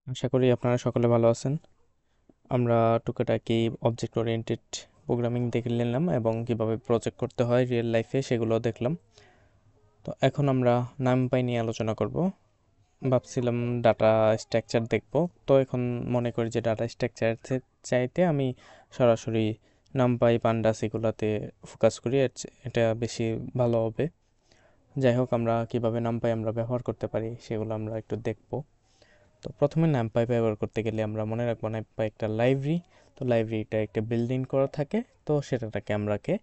আশা করি আপনারা সকলে ভালো আছেন। আমরা টুকিটাকি অবজেক্ট ওরিয়েন্টেড প্রোগ্রামিং দেখে নিলাম এবং কিভাবে প্রজেক্ট করতে হয় রিয়েল লাইফে সেগুলো দেখলাম। তো এখন আমরা নামপাই নিয়ে আলোচনা করব। ভাবছিলাম ডাটা স্ট্রাকচার দেখব, তো এখন মনে করি যে ডাটা স্ট্রাকচার চাইতে আমি সরাসরি নামপাই পান্ডাস এগুলোতে ফোকাস করি, এটা বেশি ভালো হবে। যাই হোক, আমরা কিভাবে নামপাই আমরা ব্যবহার করতে পারি সেগুলো আমরা একটু দেখব। তো প্রথমে নামপাই ব্যবহার করতে গেলে আমরা মনে রাখবো নামপাই একটা লাইব্রেরি। তো লাইব্রেরিটা একটা বিল্ডিং করা থাকে, তো সেটাকে আমরাকে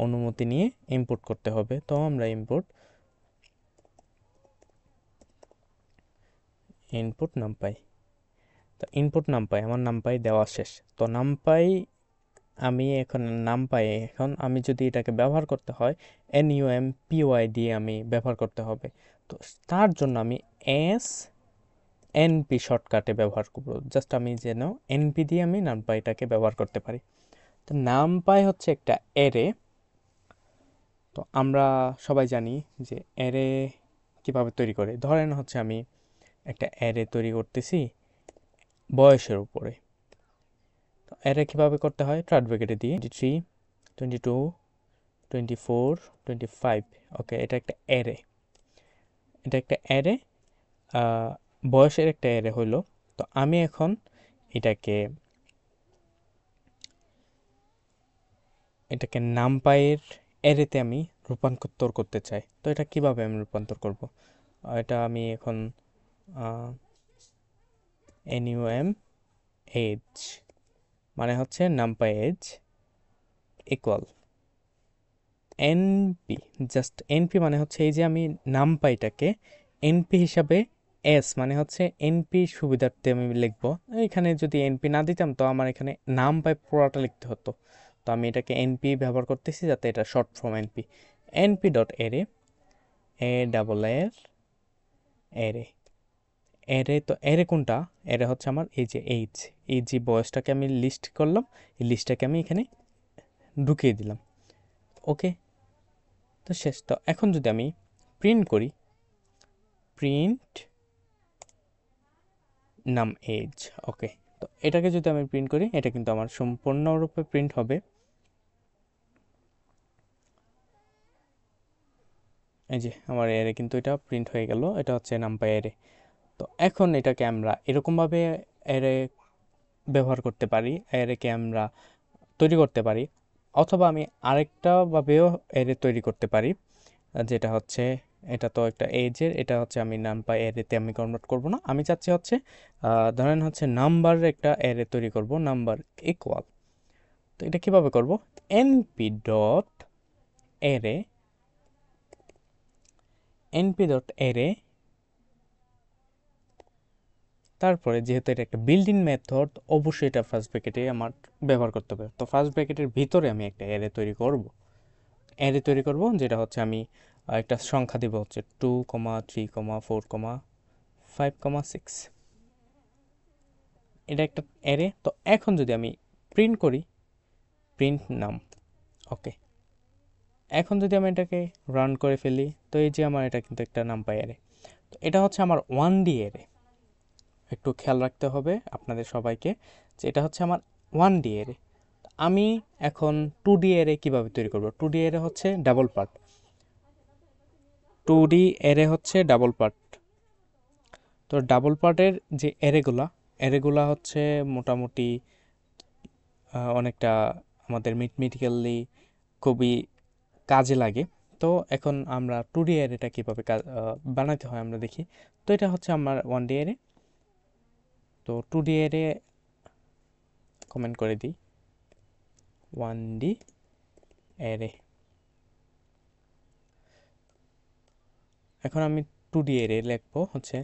অনুমতি নিয়ে ইম্পোর্ট করতে হবে। তো আমরা ইনপুট নামপাই, তো ইনপুট নামপাই আমার নামপাই দেওয়া শেষ। তো নামপাই এখন আমি যদি এটাকে ব্যবহার করতে হয় NUMPY দিয়ে আমি ব্যবহার করতে হবে। তো তার জন্য আমি NP শর্টকাটে ব্যবহার করব। জাস্ট আমি যেন NP দিয়ে আমি নামপাইটাকে ব্যবহার করতে পারি। তো নামপাই হচ্ছে একটা অ্যারে। তো আমরা সবাই জানি যে অ্যারে কিভাবে তৈরি করে। ধরেন হচ্ছে আমি একটা অ্যারে তৈরি করতেছি বয়সের উপরে। তো অ্যারে কিভাবে করতে হয়, ট্রাট ব্র্যাকেটে দিয়ে 23, 22, 24, 25। ওকে, এটা একটা অ্যারে, বয়সের একটা অ্যারে হইলো। তো আমি এখন এটাকে এটাকে নামপাইয়ের অ্যারেতে আমি রূপান্তর করতে চাই। তো এটা কিভাবে আমি রূপান্তর করব, এটা আমি এখন NUM এজ মানে হচ্ছে NumPy as equal NP। Just NP মানে হচ্ছে এই যে আমি নামপাইটাকে NP হিসাবে এস মানে হচ্ছে NP সুবিধার্থে আমি লিখবো। এখানে যদি NP না দিতাম তো আমার এখানে নামপাই পুরোটা লিখতে হতো। তো আমি এটাকে NP ব্যবহার করতেছি যাতে এটা শর্ট ফর্ম NP ডট এরে এরে এরে। তো এরে কোনটা, এরে হচ্ছে আমার এই যে এই যে বয়সটাকে আমি লিস্ট করলাম, এই লিস্টটাকে আমি এখানে ঢুকিয়ে দিলাম। ওকে, তো শেষ। তো এখন যদি আমি প্রিন্ট করি, প্রিন্ট নাম এজ। ওকে, তো এটাকে যদি আমি প্রিন্ট করি, এটা কিন্তু আমার সম্পূর্ণরূপে প্রিন্ট হবে। এই যে আমার এরে কিন্তু এটা প্রিন্ট হয়ে গেল, এটা হচ্ছে নামপাই এরে। তো এখন এটাকে আমরা এরকমভাবে এরে ব্যবহার করতে পারি, এরেকে আমরা তৈরি করতে পারি, অথবা আমি আরেকটা ভাবেও এরে তৈরি করতে পারি, যেটা হচ্ছে এটা তো একটা এজের, এটা হচ্ছে আমি নামপাই এরেতে আমি কনভার্ট করব না। আমি চাচ্ছি হচ্ছে ধরেন হচ্ছে নাম্বারের একটা এরে তৈরি করব, নাম্বার ইকুয়াল। তো এটা কিভাবে করব, এনপি ডট এরে তারপরে যেহেতু এটা একটা বিল্ট ইন মেথড, অবশ্যই এটা ফার্স্ট ব্র্যাকেটে আমার ব্যবহার করতে হবে। তো ফার্স্ট ব্র্যাকেটের ভিতরে আমি একটা অ্যারে তৈরি করব, যেটা হচ্ছে আমি একটা সংখ্যা দিব হচ্ছে 2,3,4,5,6। এটা একটা অ্যারে। তো এখন যদি আমি প্রিন্ট করি, প্রিন্ট নাম। ওকে, এখন যদি আমি এটাকে রান করে ফেলি, তো এই যে আমার এটা কিন্তু একটা নামপাই অ্যারে। তো এটা হচ্ছে আমার 1D অ্যারে। একটু খেয়াল রাখতে হবে আপনাদের সবাইকে যে এটা হচ্ছে আমার 1D অ্যারে। আমি এখন 2D অ্যারে কিভাবে তৈরি করব। 2D অ্যারে হচ্ছে ডাবল পার্ট। 2D অ্যারে হচ্ছে ডাবল পার্ট। তো ডাবল পার্টের যে অ্যারেগুলা হচ্ছে মোটামুটি অনেকটা আমাদের ম্যাথমেটিক্যালি খুবই কাজে লাগে। তো এখন আমরা 2D অ্যারেটা কীভাবে বানাতে হয় আমরা দেখি। তো এটা হচ্ছে আমার 1D অ্যারে। তো 2D অ্যারে কমেন্ট করে দিই, 1D অ্যারে। এখন আমি 2D অ্যারে লিখবো হচ্ছে,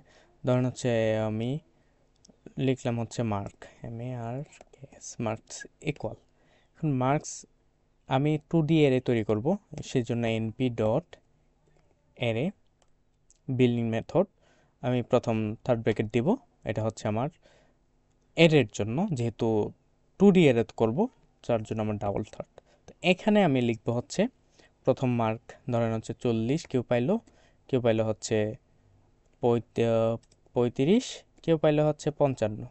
ধরেন হচ্ছে আমি লিখলাম হচ্ছে মার্কস ইকুয়াল। এখন মার্কস আমি 2D অ্যারে তৈরি করব, সেজন্য NP dot array building method আমি প্রথম থার্ড ব্র্যাকেট দিব। এটা হচ্ছে আমার অ্যারের জন্য, যেহেতু 2D অ্যারে করব যার জন্য আমার ডাবল থার্ড। তো এখানে আমি লিখব হচ্ছে প্রথম মার্ক ধরেন হচ্ছে 40, কেউ পাইলো হচ্ছে 35, কেউ পাইলো হচ্ছে 55।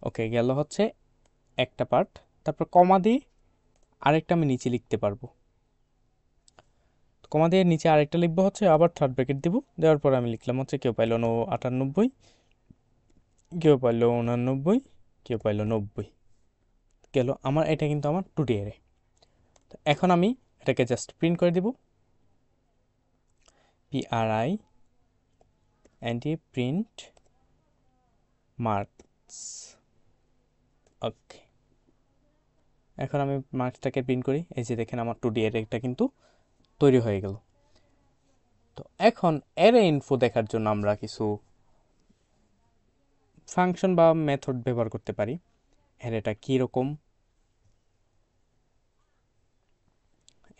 ওকে, গেল হচ্ছে একটা পার্ট। তারপর কমা দিয়ে আরেকটা আমি নিচে লিখতে পারবো। কমা দিয়ে নিচে আরেকটা লিখবো হচ্ছে, আবার থার্ড ব্র্যাকেট দিব, দেওয়ার পর আমি লিখলাম হচ্ছে কেউ পাইলো 98, কেউ পাইলো 89, কেউ পাইলো 90। গেল আমার, এটা কিন্তু আমার 2D অ্যারে। এখন আমি এটাকে জাস্ট প্রিন্ট করে দিব, print marks। ওকে, এখন আমি মার্কসটাকে প্রিন্ট করি। এই যে দেখেন আমার 2D অ্যারেটা কিন্তু তৈরি হয়ে গেল। তো এখন অ্যারে ইনফো দেখার জন্য আমরা কিছু ফাংশন বা মেথড ব্যবহার করতে পারি। অ্যারেটা কীরকম,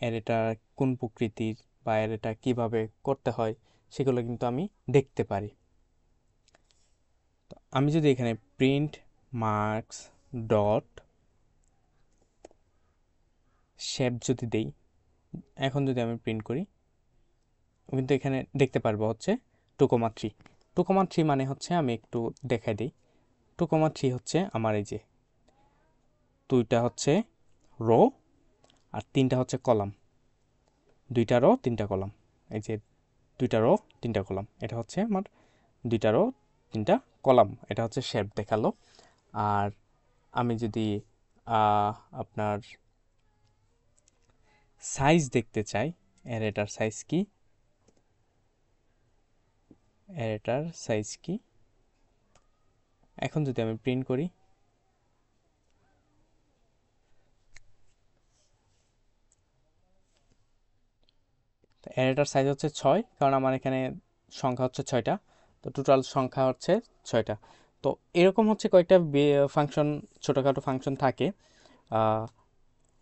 অ্যারেটা কোন প্রকৃতির, বা অ্যারেটা কিভাবে করতে হয়, সেগুলো কিন্তু আমি দেখতে পারি। তো আমি যদি এখানে প্রিন্ট মার্কস ডট শেপ যদি দেই, এখন যদি আমি প্রিন্ট করি, কিন্তু এখানে দেখতে পারবো হচ্ছে 2,3। 2,3 মানে হচ্ছে, আমি একটু দেখাই দিই, 2,3 হচ্ছে আমার এই যে 2টা হচ্ছে রো আর 3টা হচ্ছে কলাম। 2টা রো 3টা কলাম, এই যে 2টা রো 3টা কলাম, এটা হচ্ছে আমার 2টা রো 3টা কলাম। এটা হচ্ছে শেপ দেখালো। আর আমি যদি আপনার সাইজ দেখতে চাই, অ্যারেটার সাইজ কি, অ্যারেটার সাইজ কি, এখন যদি আমি প্রিন্ট করি, তো অ্যারেটার সাইজ হচ্ছে 6, কারণ আমার এখানে সংখ্যা হচ্ছে 6টা। তো টোটাল সংখ্যা হচ্ছে 6টা। তো এরকম হচ্ছে কয়েকটা ফাংশন, ছোটোখাটো ফাংশন থাকে।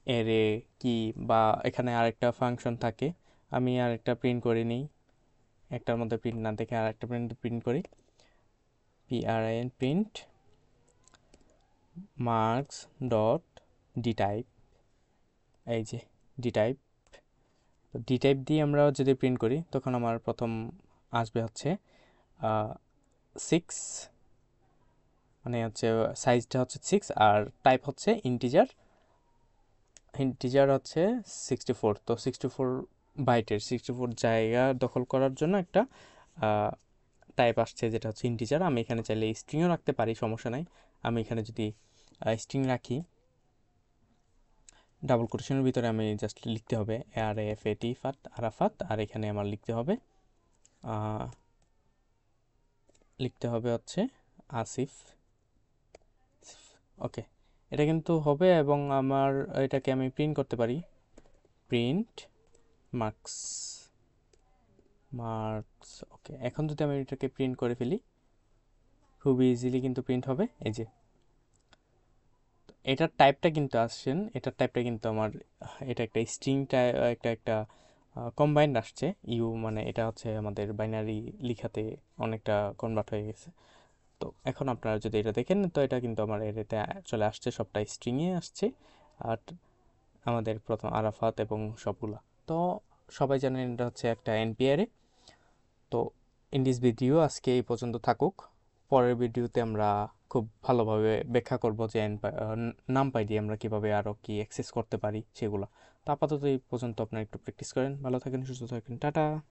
অ্যারে কি, বা এখানে আরেকটা ফাংশন থাকে। আমি আরেকটা প্রিন্ট করে নিই, একটার মধ্যে প্রিন্ট না দেখে আরেকটা প্রিন্ট করি, print marks dot D type. এই যে ডি টাইপ, তো ডি টাইপ দিয়ে আমরা যদি প্রিন্ট করি, তখন আমার প্রথম আসবে হচ্ছে 6, মানে হচ্ছে সাইজটা হচ্ছে 6, আর টাইপ হচ্ছে ইন্টিজার। ইন্টিজার হচ্ছে 64। তো 64 বাইটের, 64 জায়গা দখল করার জন্য একটা টাইপ আসছে, যেটা হচ্ছে ইন্টিজার। আমি এখানে চাইলে স্ট্রিংও রাখতে পারি, সমস্যা নাই। আমি এখানে যদি স্ট্রিং রাখি, ডাবল কোটেশনের ভিতরে আমি জাস্ট লিখতে হবে ARAFAT আরাফাত, আর এখানে আমার লিখতে হবে হচ্ছে আসিফ। ওকে, এটা কিন্তু হবে, এবং আমার এটাকে আমি প্রিন্ট করতে পারি, প্রিন্ট মার্কস। ওকে, এখন যদি আমি এটাকে প্রিন্ট করে ফেলি, খুবই ইজিলি কিন্তু প্রিন্ট হবে। এই যে এটার টাইপটা কিন্তু আসছেন, এটার টাইপটা কিন্তু আমার, এটা একটা স্ট্রিং একটা কম্বাইন্ড আসছে, মানে এটা হচ্ছে আমাদের বাইনারি লিখাতে অনেকটা কনভার্ট হয়ে গেছে। তো এখন আপনারা যদি এটা দেখেন, তো এটা কিন্তু আমার এতে চলে আসছে, সবটা স্ট্রিংয়ে আসছে। আর আমাদের প্রথম আরাফাত এবং সবগুলা, তো সবাই জানেন এটা হচ্ছে একটা এনপি অ্যারে। তো ইন দিস ভিডিও আজকে এই পর্যন্ত থাকুক। পরের ভিডিওতে আমরা খুব ভালোভাবে ব্যাখ্যা করব যে নামপাই দিয়ে আমরা কিভাবে আরও কি অ্যাক্সেস করতে পারি সেগুলো। তো আপাতত এই পর্যন্ত আপনারা একটু প্র্যাকটিস করেন। ভালো থাকেন, সুস্থ থাকেন, টাটা।